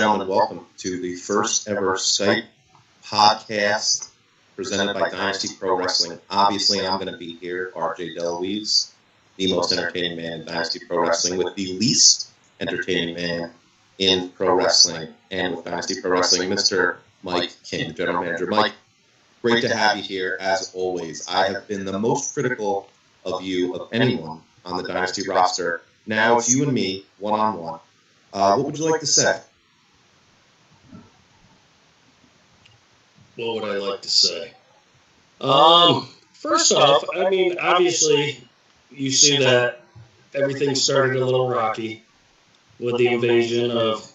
gentlemen, welcome to the first ever Skype podcast presented by Dynasty Pro Wrestling. Obviously, I'm going to be here, RJ Deluise, the most entertaining man in Dynasty Pro Wrestling, with the least entertaining man in pro wrestling and with Dynasty Pro Wrestling, Mr. Mike King, General Manager. Mike, great to have you here, as always. I have been the most critical of you of anyone on the Dynasty roster. Now it's you and me, one-on-one. What would you like to say? What would I like to say? First off, I mean, obviously, you see that everything started a little rocky with the invasion of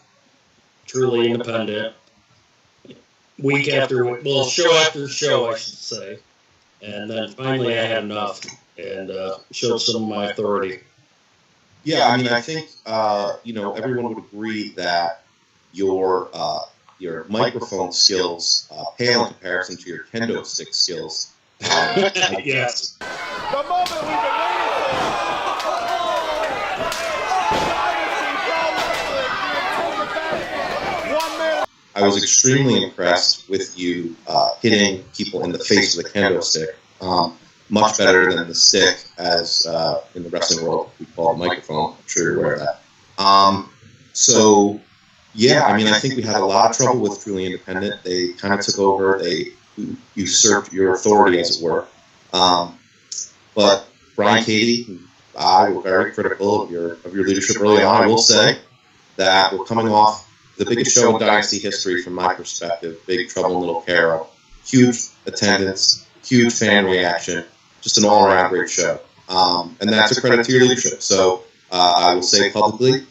Truly Independent. Week after week, well, show after show, I should say. And then finally I had enough and showed some of my authority. Yeah, I mean, I think, everyone would agree that your microphone skills pale in comparison to your kendo stick skills. Yes. The moment we've been waiting for. I was extremely impressed with you hitting people in the face with a kendo stick. Much better than the stick, as in the wrestling world we call a microphone. I'm sure you're aware of that. So, yeah, I mean, I think we had a lot of trouble with Truly Independent. They kind of took over. They usurped your authority, as it were. But Brian Cady and I were very critical of your leadership early on. I will say that we're coming off the biggest show in Dynasty history from my perspective, Big Trouble in Little Carol. Huge attendance, huge fan reaction, just an all-around great show. And that's a credit to your leadership. So I will say publicly,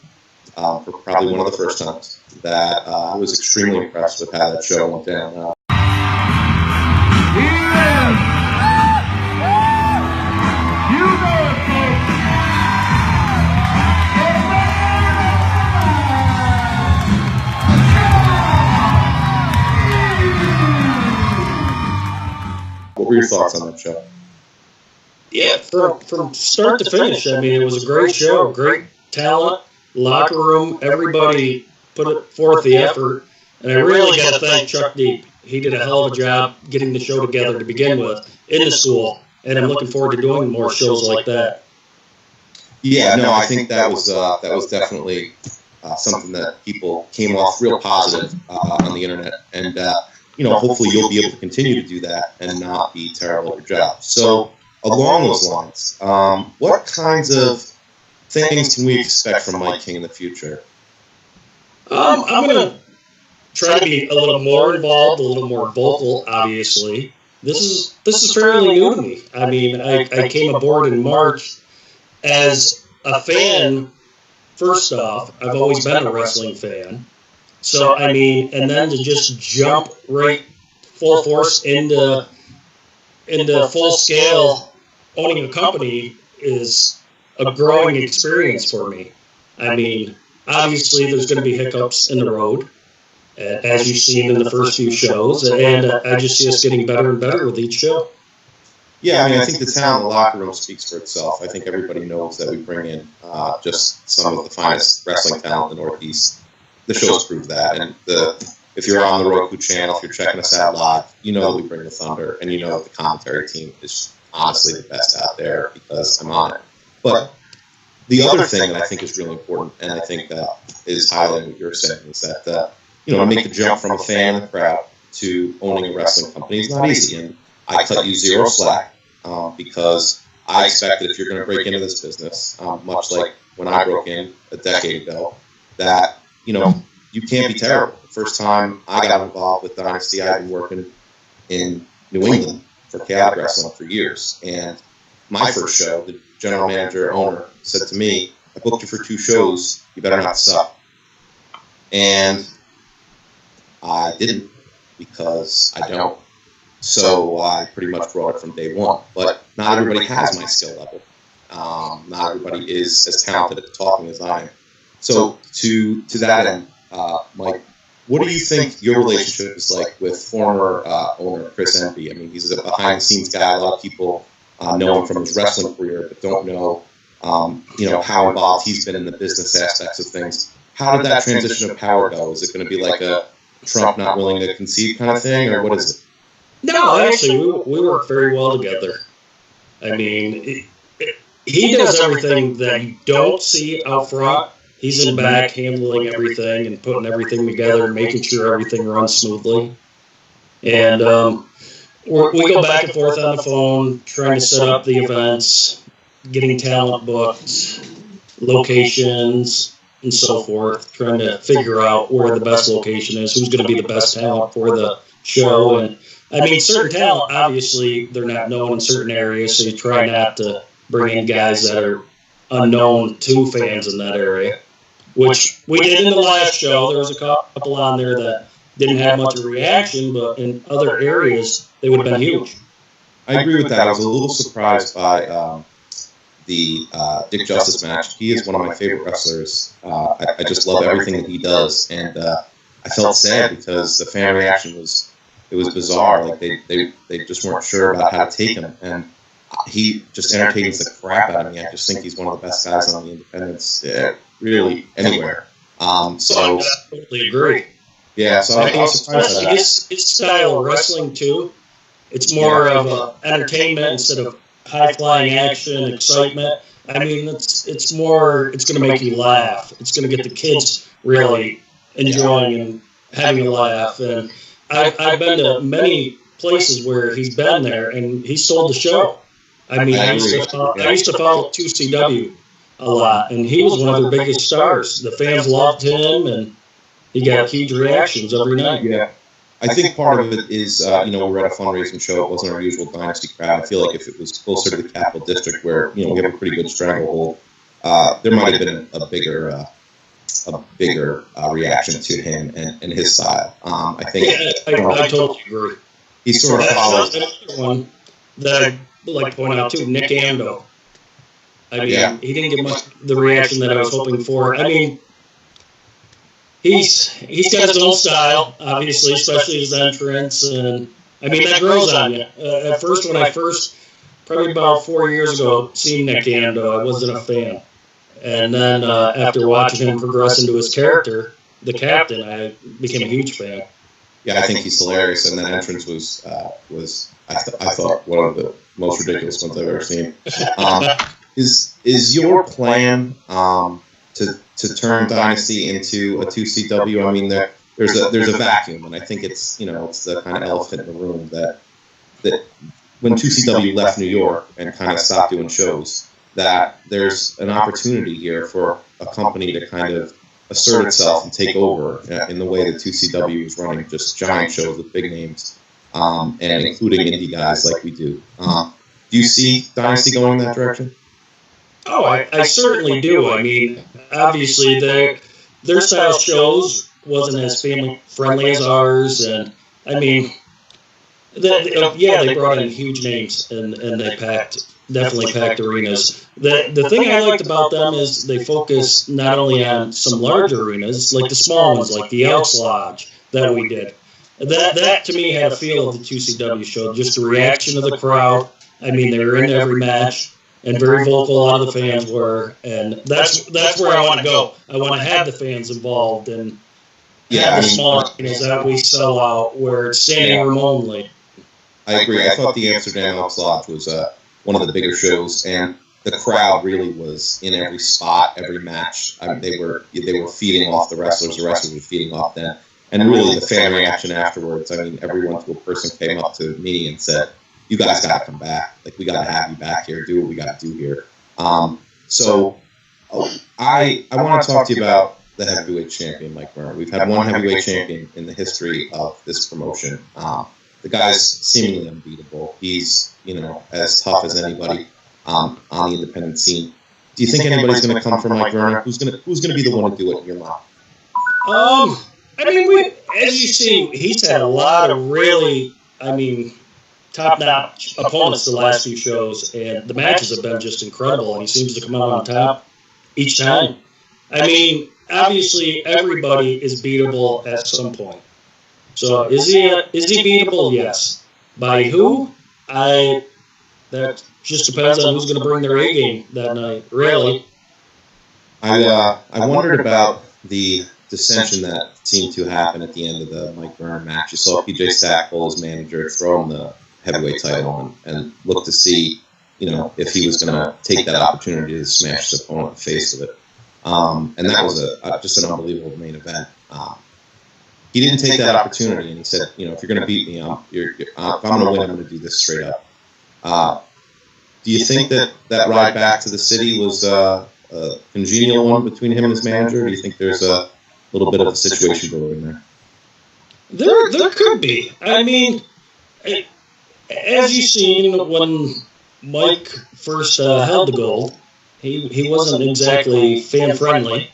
for probably one of the first times, that I was extremely impressed with how that show went down. What were your thoughts on that show? Yeah, from start to finish, I mean, it was a great show, great talent, locker room, everybody put forth the effort, and I really got to thank Chuck Deep. He did a hell of a job getting the show together to begin with in the school, and I'm looking forward to doing more shows like that. Yeah, no, I think that was definitely something that people came off real positive on the internet, and hopefully you'll be able to continue to do that and not be terrible at your job. So, along those lines, what kinds of things can we expect from Mike King in the future? I'm going to try to be a little more involved, a little more vocal, obviously. This is fairly new to me. I mean, I came aboard in March as a fan. First off, I've always been a wrestling fan. So, I mean, and then to just jump right full force into full scale owning a company is a growing experience for me. I mean, obviously there's going to be hiccups in the road, as you've seen in the first few shows, and I just see us getting better and better with each show. Yeah, I mean, I think the talent in the locker room speaks for itself. I think everybody knows that we bring in just some of the finest wrestling talent in the Northeast. The shows prove that, and if you're on the Roku channel, if you're checking us out live, you know that we bring the thunder, and you know that the commentary team is honestly the best out there because I'm on it. But the other thing that I think is really important, and I think that is highlighting what you're saying, is that to make the jump from a fan in the crowd to owning a wrestling company is not easy, and I cut you zero slack because I expect that if you're going to break into this business, much like when I broke in a decade ago, that you can't be terrible. The first time I got involved with Dynasty, I'd been working in New England for chaotic wrestling for years. And my first show, the general manager, owner, said to me, I booked you for 2 shows, you better not suck. And I didn't, because I don't. So I pretty much brought it from day one. But not everybody has my skill level. Not everybody is as talented at talking as I am. So to that end, Mike, what do you think your relationship is like with former owner Chris Envy? I mean, he's a behind-the-scenes guy. A lot of people know him from his wrestling career, but don't know, how involved he's been in the business aspects of things. how did that transition of power go? Is it going to be like a Trump not willing to concede kind of thing, or what is it? No, actually, we work very well together. I mean, he does everything that you don't see out front. He's in back handling everything and putting everything together and making sure everything runs smoothly. And we go back and forth on the phone, trying to set up the events, getting talent booked, locations, and so forth, trying to figure out where the best location is, who's going to be the best talent for the show. And I mean, certain talent, obviously, they're not known in certain areas, so you try not to bring in guys that are unknown to fans in that area, which we did in the last show. There was a couple on there that didn't have much of a reaction, but in other areas, they would have been huge. I agree with that. I was a little surprised by the Dick Justice match. He is one of my favorite wrestlers. I just love everything that he does, and I felt sad because the fan reaction was bizarre. Like they just weren't sure about how to take him, and he just entertains the crap out of me. I just think he's one of the best guys on the independents, really anywhere. So I totally agree. Yeah, so I was surprised by that. His style of wrestling too. It's more of entertainment instead of high flying action, excitement. I mean, it's more. It's going to make you laugh. It's going to get the kids really enjoying and having a laugh. And I've been to many places where he's been there, and he sold the show. I mean, I used to follow 2CW a lot, and he was one of their biggest stars. The fans loved him, and he got huge reactions every night. Yeah. I think part of it is, we're at a fundraising show. It wasn't our usual Dynasty crowd. I feel like if it was closer to the Capital District where, we have a pretty good stranglehold, there might have been a bigger reaction to him and his style. I think. I totally agree. He sort of follows. Another one that I'd like to point out too, Nick Ando. I mean, he didn't get much the reaction that I was hoping for. I mean, he's got his own style, obviously, especially his entrance, and I mean that grows on you. At first, when I probably about 4 years ago, seen Nick Ando, I wasn't a fan, and then after watching him progress into his character, the Captain, I became a huge fan. Yeah, I think he's hilarious, and that entrance was I thought one of the most ridiculous ones I've ever seen. Is your plan to turn Dynasty into a 2CW? I mean, there's a vacuum, and I think it's the kind of elephant in the room that when 2CW left New York and kind of stopped doing shows, that there's an opportunity here for a company to kind of assert itself and take over in the way that 2CW is running just giant shows with big names, and including indie guys like we do. Do you see Dynasty going in that direction? Oh, I certainly do. I mean, obviously their style shows wasn't as family friendly as ours, and I mean, they brought in huge names and they definitely packed arenas. The thing I liked about them is they focus not only on some larger arenas, like the small ones, like the Elks Lodge that we did. That to me had a feel of the 2CW show, just the reaction of the crowd. I mean, they were in every match. And very vocal, a lot of the fans were, and that's where I want to go. I want to have the fans involved and have the smaller arenas that we sell out where it's standing room only. I agree. I thought the Amsterdam Elks Lodge was one of the bigger shows, and the crowd really was in every spot, every match. They were feeding off the wrestlers were feeding off them, and really the fan reaction afterwards. I mean, everyone to a person came up to me and said, "You guys got to come back. Like, we got to have you back here. Do what we got to do here." So I want to talk to you about the heavyweight champion, Mike Werner. We've had one heavyweight champion in the history of this promotion. The guy's seemingly unbeatable. He's, as tough as anybody on the independent scene. Do you think anybody's going to come from Mike Werner? Who's going to be the one to do it in your mind? I mean, as you see, he's had a lot of really, top-notch opponents the last few shows, and the matches have been just incredible, and he seems to come out on top each time. I mean, obviously, everybody is beatable at some point. So, is he beatable? Yes. By who? That just depends on who's going to bring their A game that night, really. I wondered about the dissension that seemed to happen at the end of the Mike Vernon match. You saw PJ Stackpole, his manager, throw him the heavyweight title and look to see, if he was going to take that opportunity to smash his opponent in the face with it. And that was just an unbelievable main event. He didn't take that opportunity, and he said, if you're going to beat me, if I'm going to win, I'm going to do this straight up. Do you think that ride back to the city was a congenial one between him and his manager? Or do you think there's a little bit of a situation brewing there? There could be. I mean, as you've seen, when Mike first held the gold, he wasn't exactly fan-friendly.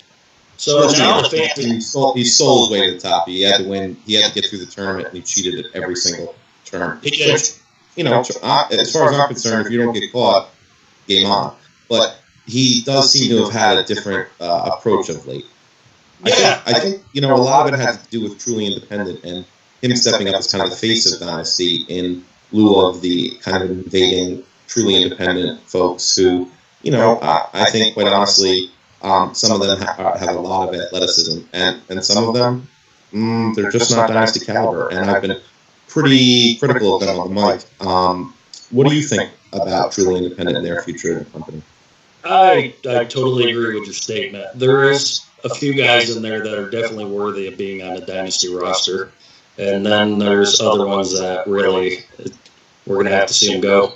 So now the fan... He stole his way to the top. He had to win. He had to get through the tournament, and he cheated at every single turn. He did. As far as I'm concerned, if you don't get caught, game on. But he does seem to have had a different approach of late. Yeah. I think a lot of it had to do with Truly Independent and him stepping up as kind of the face of Dynasty in lieu of the kind of invading Truly Independent folks who, I think, quite honestly, some of them have a lot of athleticism, and some of them, they're just not Dynasty caliber. And I've been pretty critical of them on the mic. What do you think about Truly Independent and their future in the company? I totally agree with your statement. There is a few guys in there that are definitely worthy of being on the Dynasty roster, and then there's other ones that really we're going to have to see them go.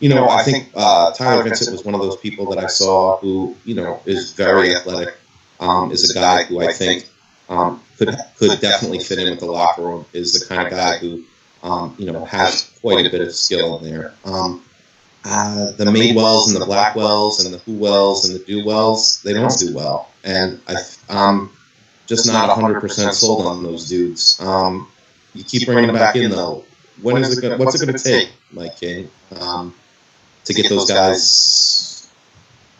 I think Tyler Vincent was one of those people that I saw who, is very athletic, is a guy who I think could definitely fit in with the locker room, is the kind of guy who, has quite a bit of skill in there. The Madewells and the Blackwells and the Who-Wells and the Do-Wells, they don't do well. And I'm just not 100% sold on those dudes. You keep bringing them back in, though. What's it going to take, Mike King, to get those guys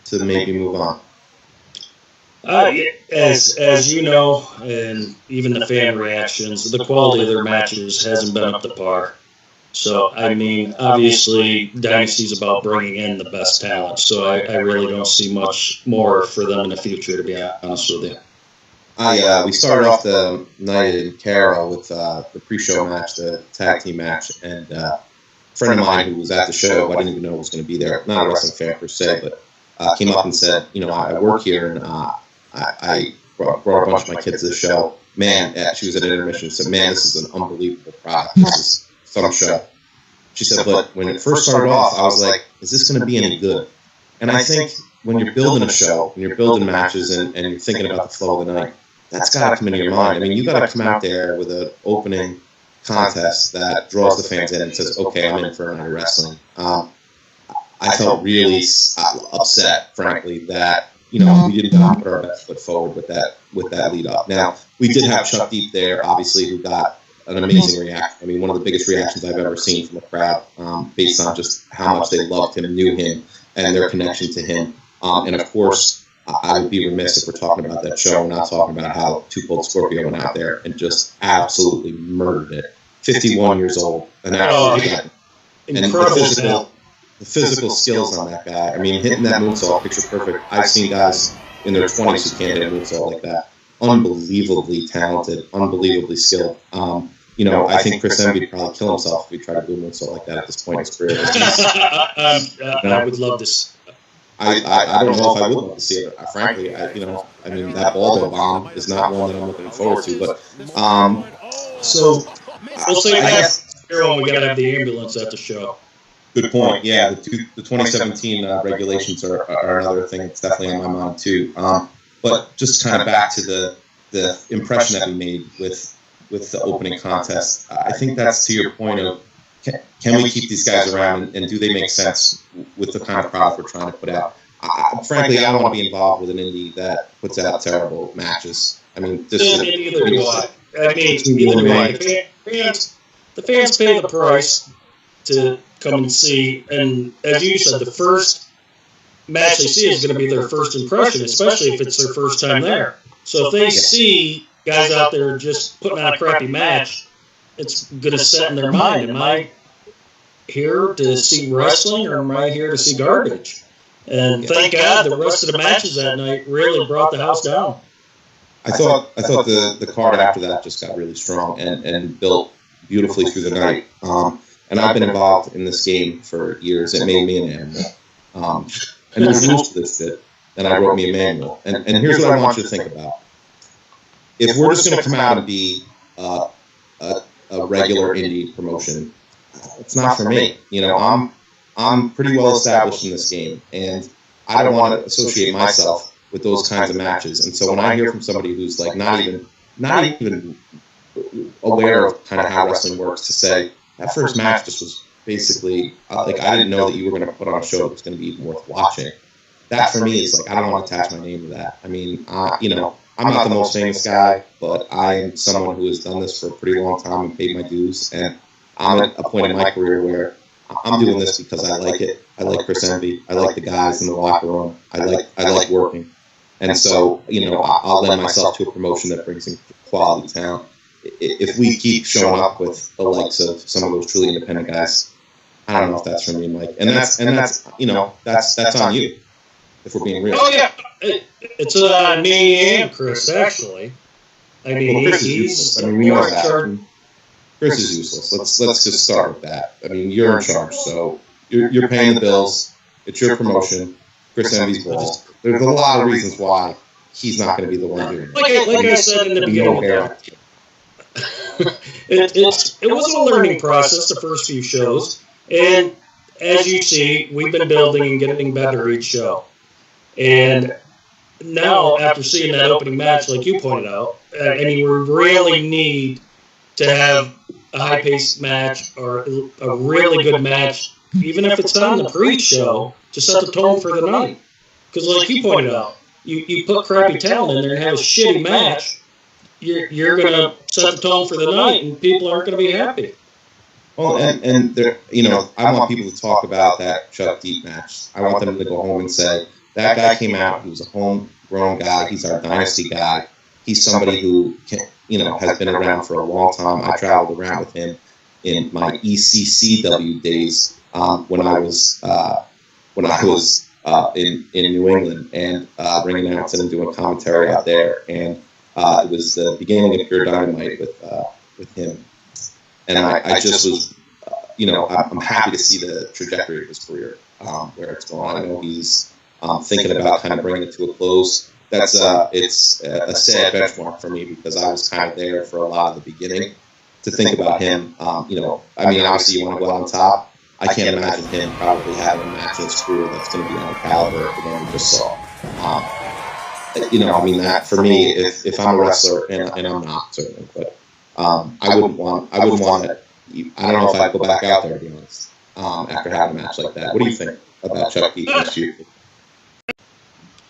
to maybe move on? As you know, and even the fan reactions, the quality of their matches hasn't been up to par. So, I mean, obviously, Dynasty's about bringing in the best talent. So I really don't see much more for them in the future, to be honest with you. We started off the night in Carroll with the pre-show match, the tag team match, and a friend of mine who was at the show, I didn't even know was going to be there, not a wrestling fan per se, but came up and said, I work here, and I brought a bunch of my kids to the show. Man, she was at intermission, said, man, this is an unbelievable product. This is some show. She said, but when it first started off, I was like, is this going to be any good? And I think when you're building a show, when you're building matches, and you're thinking about the flow of the night, that's got to come into your mind. I mean, you got to come out there with an opening contest that draws the fans in and says, okay, I'm in for a night of wrestling. I felt really upset, frankly, that we didn't put our best foot forward with that lead up. Now, we did have Chuck Deep there, obviously, who got an amazing reaction. I mean, one of the biggest reactions I've ever seen from a crowd, based on just how much they loved him, knew him, and their connection to him. And of course, I would be remiss if we're talking about that show and not talking about how Two Cold Scorpio went out there and just absolutely murdered it. 51 years old, an absolute guy. And the physical skills on that guy. I mean, hitting that moonsault, picture perfect. I've seen guys in their 20s who can't hit a moonsault like that. Unbelievably talented, unbelievably skilled. I think Chris Envy would probably kill himself if he tried to do a moonsault like that at this point in his career. I would love to. I don't know if I would love to see it. Frankly, that Baldo bomb is not one that I'm looking forward to. But so we'll say that when we got to have the ambulance at the show. Good point. Yeah, the 2017 regulations are another thing that's definitely on my mind too. But just kind of back to the impression that we made with the opening contest, I think that's to your point of can we keep these guys around and do they make sense with the kind of product we're trying to put out? Frankly, I don't want to be involved with an indie that puts out terrible matches. I mean, neither do I. The fans pay the price to come and see, and as you said, the first match they see is going to be their first impression, especially if it's their first time there. So if they see guys out there just putting on a crappy match, it's going to set in their mind, am I here to see wrestling or am I here to see garbage? And thank God the rest of the matches that night really brought the house down. I thought the card after that just got really strong and built beautifully through the night. And I've been involved in this game for years. It made me an animal. And there's rules to this shit. And I wrote me a manual. And here's what I want you to think about. If we're just going to come out and be a regular indie promotion, it's not for me. You know, I'm pretty well established in this game, and I don't want to associate myself with those kinds of matches. And so when I hear from somebody who's like not even aware of kind of how wrestling works, to say that first match just was basically like I didn't know that you were going to put on a show that was going to be even worth watching. That for me is like I don't want to attach my name to that. I mean, you know, I'm not the most famous guy, but I am someone who has done this for a pretty long time and paid my dues. And I'm at a point in my career where I'm doing this because I like it. I like Chris Envy. I like the guys in the locker room. I like working. And so, you know, I'll lend myself to a promotion that brings in quality talent. If we keep showing up with the likes of some of those truly independent guys, I don't know if that's for me, Mike. And that's you know, that's on you, if we're being real. Oh yeah, it's me and Chris actually. I mean, well, Chris is useless. I mean, we know that. Chris is useless. Let's just start with that. I mean, you're in charge, so you're paying the bills. It's your promotion. Chris Envy's balls. There's a lot of reasons why he's not going to be the one doing it. Like I said in the beginning, it was a learning process the first few shows, and as you see, we've been building and getting better each show. And now, after seeing that opening match, like you pointed out, I mean, we really need to have a high-paced match or a really good match, even if it's on the pre-show, to set the tone for the night. Because like you pointed out, you put crappy talent in there and have a shitty match, you're going to set the tone for the night, and people aren't going to be happy. Well, and there, you know, I want people to talk about that Chuck Deep match. I want them to go home and say, that guy came out, he was a homegrown guy, he's our Dynasty guy, he's somebody who you know, has been around for a long time. I traveled around with him in my ECCW days when I was in New England and ring announcing and doing commentary out there. And it was the beginning of Pure Dynamite with him. And I just was, you know, I'm happy to see the trajectory of his career, where it's going. I know he's thinking about kind of bringing it to a close. It's a sad benchmark for me because I was kind of there for a lot of the beginning. To think about him, you know, I mean, obviously you want to go out on top. I can't imagine him probably having a match in his career that's going to be on the caliber of the one we just saw. You know, I mean, that for me, if I'm a wrestler, and I'm not certainly, but I wouldn't want it. I don't know if I'd go back out there, to be honest, after having a match like that. What do you think about Chuck Heath this year?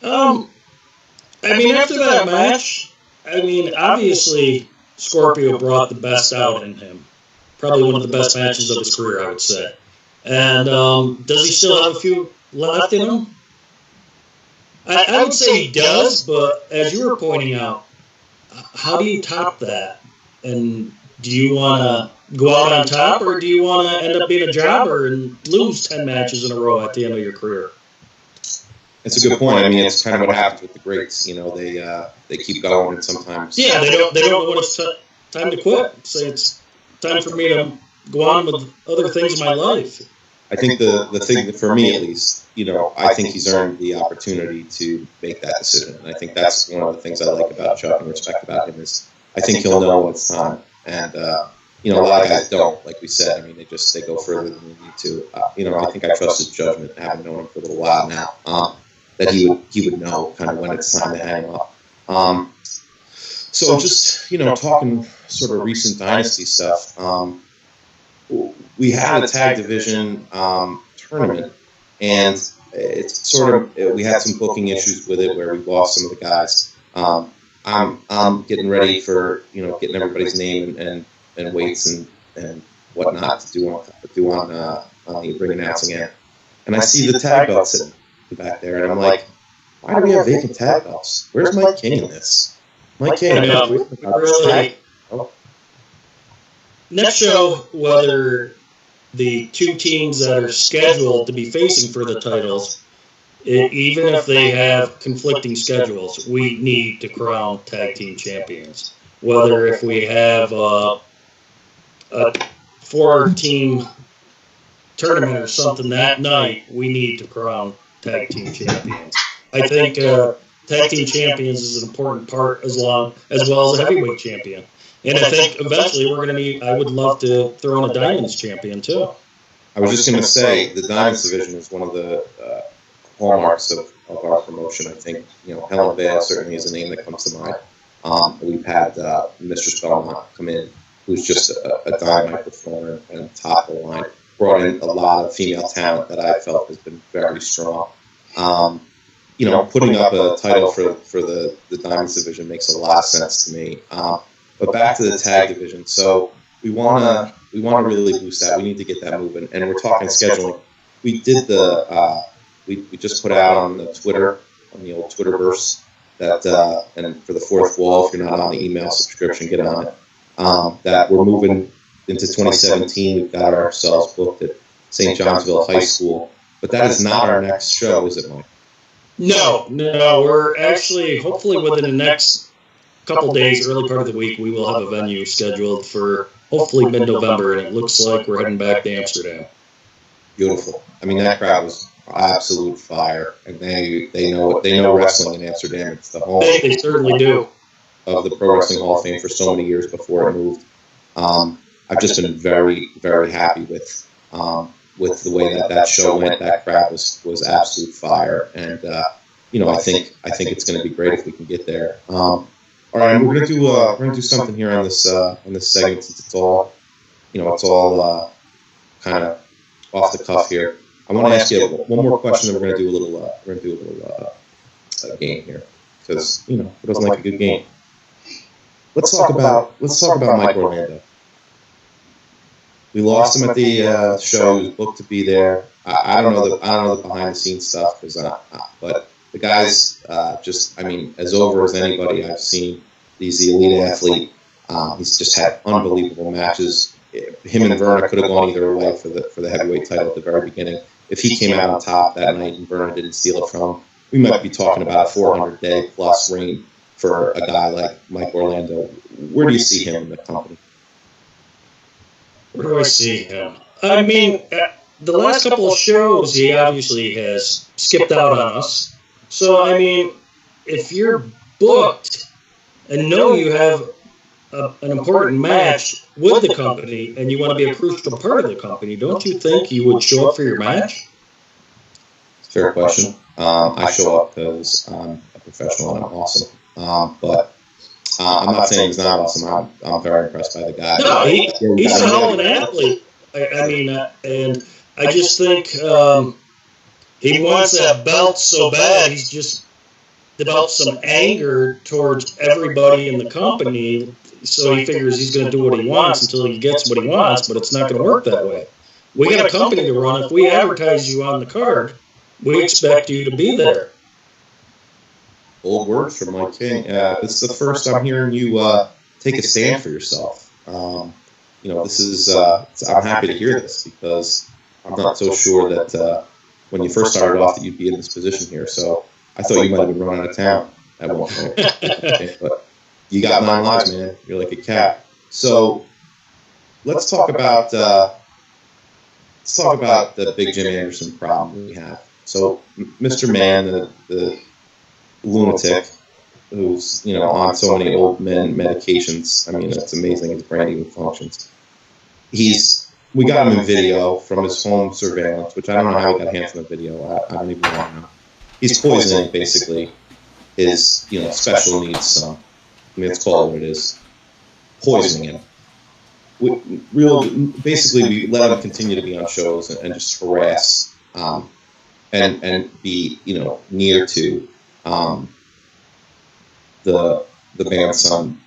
I mean, after that match, I mean, obviously Scorpio brought the best out in him. Probably one of the best matches of his career, I would say. And does he still have a few left in him? I would say he does, but as you were pointing out, how do you top that? And do you want to go out on top, or do you want to end up being a jobber and lose 10 matches in a row at the end of your career? It's a good point. I mean, it's kind of what happens with the greats. You know, they keep going, and sometimes they don't know when it's time to quit. Say it's time for me to go on with other things in my life. I think the thing for me, at least, you know, I think he's earned the opportunity to make that decision, and I think that's one of the things I like about Chuck and respect about him is I think he'll know when it's time. And you know, a lot of guys don't. Like we said, I mean, they go further than they need to. You know, I think I trust his judgment, having known him for a little while now. That he would know kind of when it's time to hang up. So just, you know, talking sort of recent Dynasty stuff, we had a tag division tournament, and it's sort of, we had some booking issues with it where we lost some of the guys. I'm getting ready for, you know, getting everybody's name and weights and whatnot to do on the ring announcing end. And I see the tag belt sitting back there, and I'm like, why do we have vacant tag belts? Where's Mike King in this? Mike King, really. Next show, whether the two teams that are scheduled to be facing for the titles, even if they have conflicting schedules, we need to crown tag team champions. Whether if we have a 4-team tournament or something that night, we need to crown tag team champions. I think tag team champions is an important part as well as a heavyweight champion. And I think eventually we're going to need, I would love to throw in a Diamonds champion too. I was just going to say the Diamonds division is one of the hallmarks of our promotion. I think, Helen Vale certainly is a name that comes to mind. We've had Mistress Belmont come in, who's just a dynamite performer and top of the line. Brought in a lot of female talent that I felt has been very strong. Putting up a title for the Diamonds division makes a lot of sense to me. But back to the tag division. So we want to really boost that. We need to get that moving. And we're talking scheduling. We did we just put out on the Twitter, on the old Twitterverse, that and for the fourth wall, if you're not on the email subscription, get on it. That we're moving into 2017. We've got ourselves booked at St. Johnsville High School. But that is not our next show, is it, Mike? No. We're actually, hopefully within the next couple days, early part of the week, we will have a venue scheduled for hopefully mid-November, and it looks like we're heading back to Amsterdam. Beautiful. I mean, that crowd was absolute fire, and they know wrestling in Amsterdam. It's the home. They certainly do. Of the Pro Wrestling Hall of Fame for so many years before it moved. I've just been very, very happy with the way that show went. That crowd was absolute fire, and I think it's going to be great if we can get there. All right, we're gonna do something here on this segment, since it's all kind of off the cuff here. I want to ask you one more question, and we're gonna do a little game here, because who doesn't like a good game? Let's talk about Mike Orlando. We lost him at the show. He was booked to be there. I don't know the behind the scenes stuff, but the guy's as over as anybody I've seen. He's the elite athlete. He's just had unbelievable matches. Him and Verna could have gone either way for the heavyweight title at the very beginning. If he came out on top that night and Verna didn't steal it from him, we might be talking about a 400-day plus reign for a guy like Mike Orlando. Where do you see him in the company? Where do I see him? I mean, the last couple of shows, he obviously has skipped out on us. So, I mean, if you're booked and know you have an important match with the company and you want to be a crucial part of the company, don't you think you would show up for your match? Fair question. I show up because I'm a professional and I'm awesome. But I'm not saying he's not awesome. I'm very impressed by the guy. No, he's a hell of an athlete. I mean, and I just think he wants that belt so bad. He's just developed some anger towards everybody in the company. So he figures he's going to do what he wants until he gets what he wants, but it's not going to work that way. We got a company to run. If we advertise you on the card, we expect you to be there. Bold words from Mike King. This is the first I'm hearing you take a stand for yourself. This is. I'm happy to hear this, because I'm not so sure that when you first started off that you'd be in this position here. So I thought you might have been run out of town at one point. But you got 9 lives, man. You're like a cat. So let's talk about the big Jim Anderson problem we have. So Mr. Mann, the lunatic, who's on so many old men medications. I mean, it's amazing his brain even functions. We got him in video from his home surveillance, which I don't know how he got hands on the video. I don't even want to know. He's poisoning basically his special needs son. I mean, let's call it what it is. Poisoning him. Basically, we let him continue to be on shows and just harass and be near to the band's son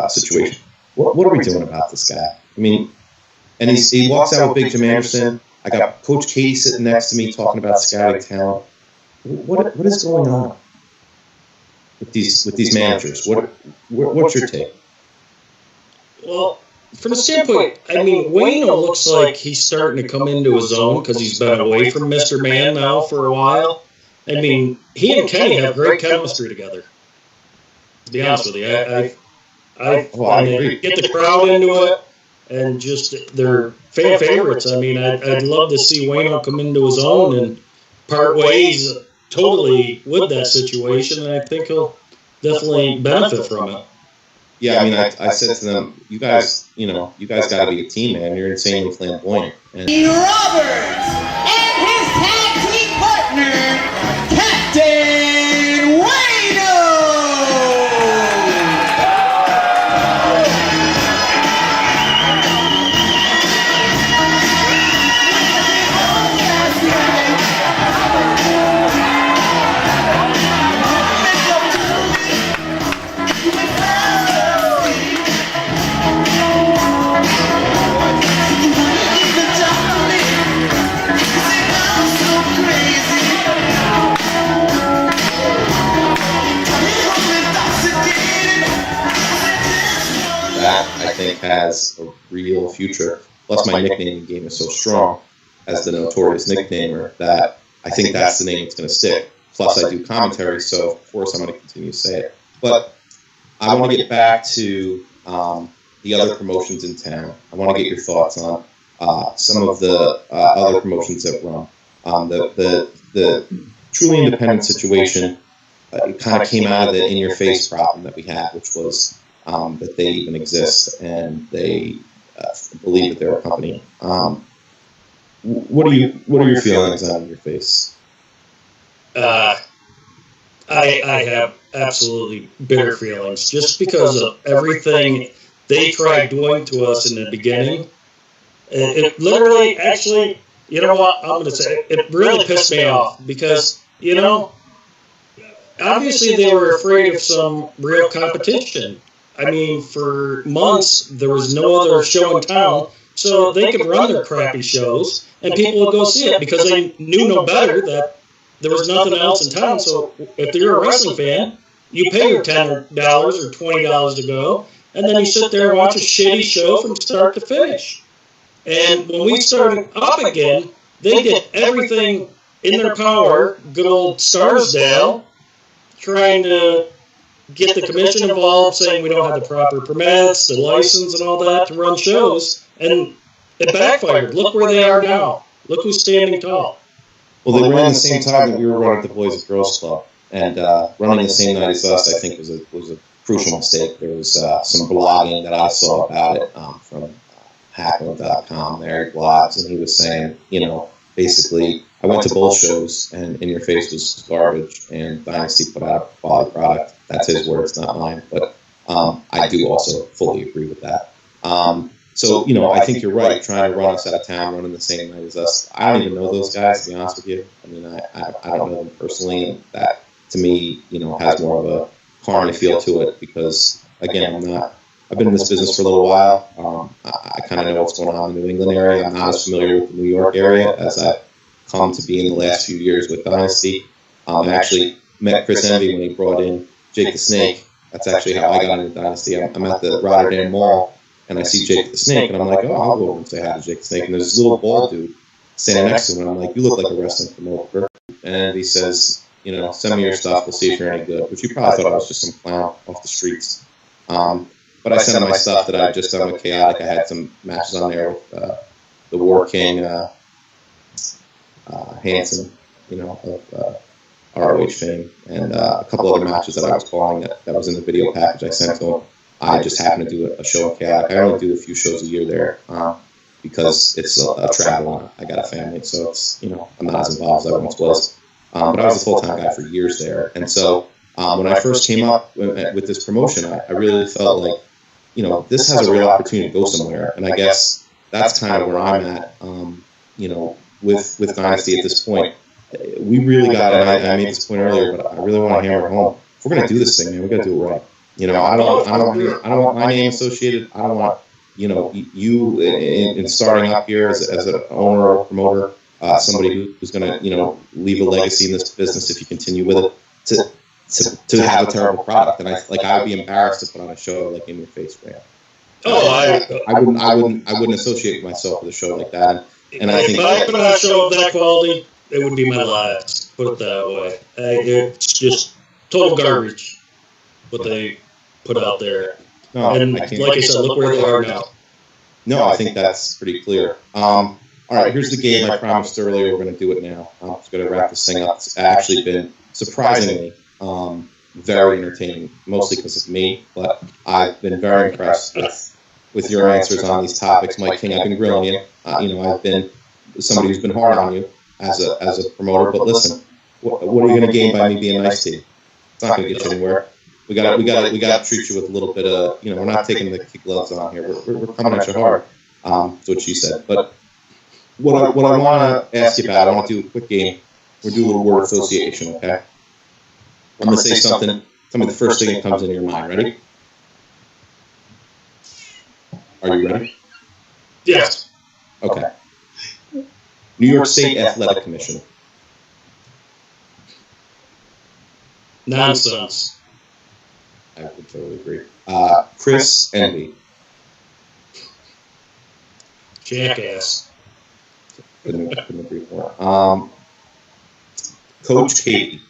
situation. What are we doing about this guy? I mean, and he walks out with Big Jim Anderson. I got Coach Katie sitting next to me talking about scouting talent. What is going on with these managers? What's your take? Well, from a standpoint, I mean, Wayno looks like he's starting to come into his own because he's been away from Mr. Mann now for a while. I mean, he and Kenny have great chemistry together. To be honest with you, I agree. Get the crowd into it, and just they're fan favorites. I mean, I'd love to see Wayno come into his own and part ways totally with that situation, and I think he'll definitely benefit from it. Yeah, I mean, I said to them, you guys got to be a team, man. You're insanely flamboyant. And Roberts and his tag team partner, Captain Wayno. that I think has a real future. Plus, my nickname game is so strong as the notorious nicknamer that I think that's the name that's going to stick. Plus, I do commentary, so of course I'm going to continue to say it. But I want to get back to the other promotions in town. I want to get your thoughts on some of the other promotions that run. The truly independent situation, it kind of came out of the in-your-face problem that we had, which was that they even exist and they believe that they're a company. What are your feelings on your face? I have absolutely bitter feelings just because of everything they tried doing to us in the beginning. It literally, actually, you know what, I'm going to say, it really pissed me off because, you know, obviously they were afraid of some real competition. I mean, for months, there was no other show in town, so they could run their crappy shows, and people would go see it because they knew no better that there was nothing else in town. So if you're a wrestling fan, you pay your $10 or $20 to go, and then you sit there and watch a shitty show from start to finish. And when we started up again, they did everything in their power, good old Starsdale, trying to get the commission involved, saying we don't have the proper permits, the license, and all that to run shows, and it backfired. Look where they are now. Look who's standing tall. Well, they ran the same time that we were running the Boys and Girls Club, and running the same night as us, I think, was a crucial mistake. There was some blogging that I saw about it from Hackland.com, Eric blogs, and he was saying, you know, basically, I went to both shows, and In Your Face was garbage, and Dynasty put out a quality product. That's his words, not mine. But I do also fully agree with that. So, you know, I think you're right, trying to run us out of town, running the same night as us. I don't even know those guys, to be honest with you. I mean, I don't know them personally, and that, to me, you know, has more of a carny feel to it because, again, I've been in this business for a little while. I kind of know what's going on in the New England area. I'm not as familiar with the New York area as I've come to be in the last few years with Dynasty. I actually met Chris Envy when he brought in Jake the Snake. That's actually how I got into Dynasty. I'm at the Rotterdam Mall, and I see Jake the Snake, and I'm like, oh, I'll go over and say hi to Jake the Snake. And there's this little bald dude standing next to him, and I'm like, you look like a wrestling promoter. And he says, you know, send me your stuff. We'll see if you're any good. Which you probably thought I was just some clown off the streets. But I sent him my stuff that I just done with Chaotic. I had some matches on there with the War King Hansen, you know, of ROH fame, and a couple other matches that I was calling that was in the video package I sent to him. I just happened to do a show at Chaotic. I only do a few shows a year there because it's a travel. I got a family, so it's, you know, I'm not as involved as I once was. But I was a full-time guy for years there, and so when I first came up with this promotion, I really felt like, you know, this has a real opportunity to go somewhere, and I guess that's kind of where I'm at. You know, with Dynasty at this point, we really got, and I made this point earlier, but I really want to hammer it home. If we're going to do this thing, man, we got to do it right. You know, I don't want my name associated. I don't want, you know, you in starting up here as an owner or promoter, somebody who's going to, you know, leave a legacy in this business if you continue with it, to have a terrible product. And I would be embarrassed to put on a show like In Your Face, man. I wouldn't associate myself with a show like that. And I think if I put on a show of that quality, it would be my last. Put it that way. It's just total garbage what they put out there. No, and like I said, look where they are now. No, I think that's pretty clear. All right, here's the game I promised earlier. We're going to do it now. I'm just going to wrap this thing up. It's actually been surprisingly very entertaining, mostly because of me, but I've been very impressed with your answers on these topics. Mike King, I've been grilling you. I've been somebody who's been hard on you as a promoter, but listen, what are you going to gain by me being nice to you? It's not going to get you anywhere. We got to treat you with a little bit of, we're not taking the kid gloves on here. We're coming at you hard. That's what she said. But what I want to ask you about, I want to do a quick game. We'll do a little word association, okay? I'm going to say something. Tell me the first thing that comes into your mind. Ready? Are you ready? Yes. Okay. New York State Athletic Commission. Nonsense. I would totally agree. Chris Envy. Jackass. Couldn't agree more. Coach Katie.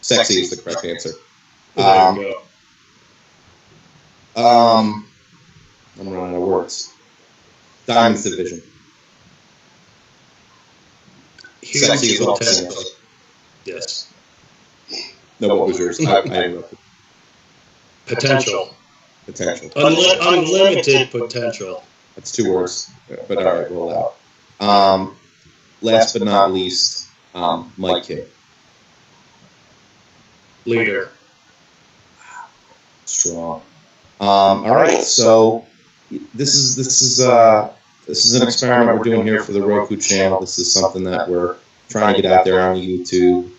Sexy is the correct answer. There you go. I'm running out of words. Diamonds Division. Sexy is all potential. Yes. No, what was yours? I interrupted. Potential. Potential. Unlimited potential. That's 2 words, but all right, roll out. Last but not least, Mike King. Leader. Strong. All right, so this is an experiment we're doing here for the Roku channel. This is something that we're trying to get out there on YouTube.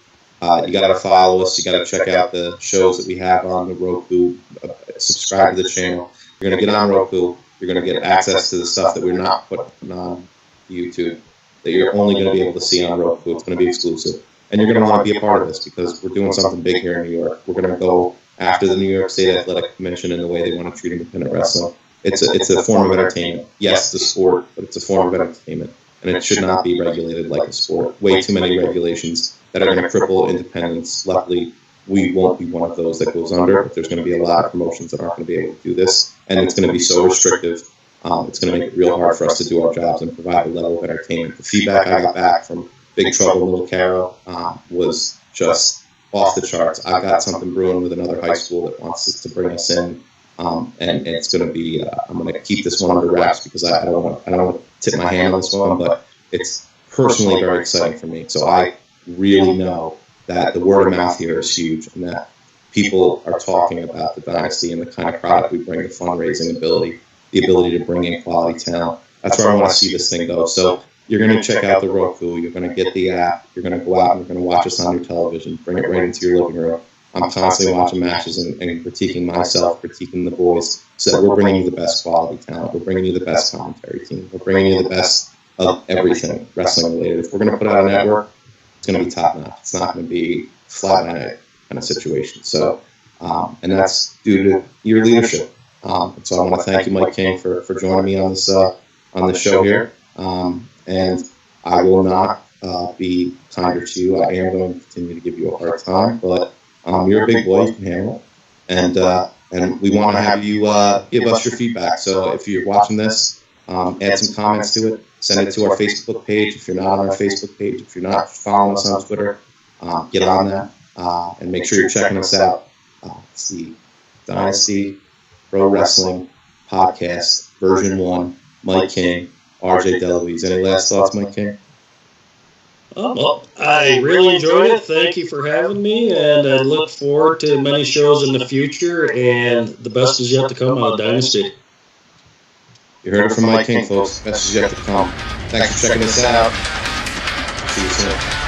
You got to follow us. You got to check out the shows that we have on the Roku. Subscribe to the channel. You're going to get on Roku. You're going to get access to the stuff that we're not putting on YouTube, that you're only going to be able to see on Roku. It's going to be exclusive. And you're going to want to be a part of this because we're doing something big here in New York. We're going to go after the New York State Athletic Commission and the way they want to treat independent wrestling. It's a form of entertainment. Yes, it's a sport, but it's a form of entertainment. And it should not be regulated like a sport. Way too many regulations that are going to cripple independence. Luckily, we won't be one of those that goes under, but there's going to be a lot of promotions that aren't going to be able to do this. And it's going to be so restrictive. It's going to make it real hard for us to do our jobs and provide a level of entertainment. The feedback I got back from Big Trouble Little Carol was just off the charts. I got something brewing with another high school that wants us to bring us in. And it's going to be, I'm going to keep this one under wraps because I don't want to tip my hand on this one, but it's personally very exciting for me. So I really know that the word of mouth here is huge and that people are talking about the Dynasty and the kind of product we bring, the fundraising ability, the ability to bring in quality talent. That's where I want to see this thing go. So you're going to check out the Roku. You're going to get the app. You're going to go out and you're going to watch us on your television, bring it right into your living room. I'm constantly watching matches and critiquing myself, critiquing the boys, so that we're bringing you the best quality talent. We're bringing you the best commentary team. We're bringing you the best of everything wrestling related. If we're going to put out a network, it's going to be top notch. It's not going to be fly by night kind of situation. So, and that's due to your leadership. And so I want to thank you, Mike King, for joining me on this show here. And I will not be kinder to you. I am going to continue to give you a hard time, but you're a big boy, you can handle it. And we want to have you give us your feedback. So if you're watching this, add some comments to it. Send it to our Facebook page. If you're not on our Facebook page, if you're not following us on Twitter, get on that and make sure you're checking us out. It's the Dynasty Pro Wrestling Podcast, version 1, Mike King, RJ Deluise. Any last thoughts, Mike King? Well, I really enjoyed it. Thank you for having me, and I look forward to many shows in the future, and the best is yet to come out of Dynasty. You heard it from Mike King, folks. Best is yet to come. Thanks for checking us out. See you soon.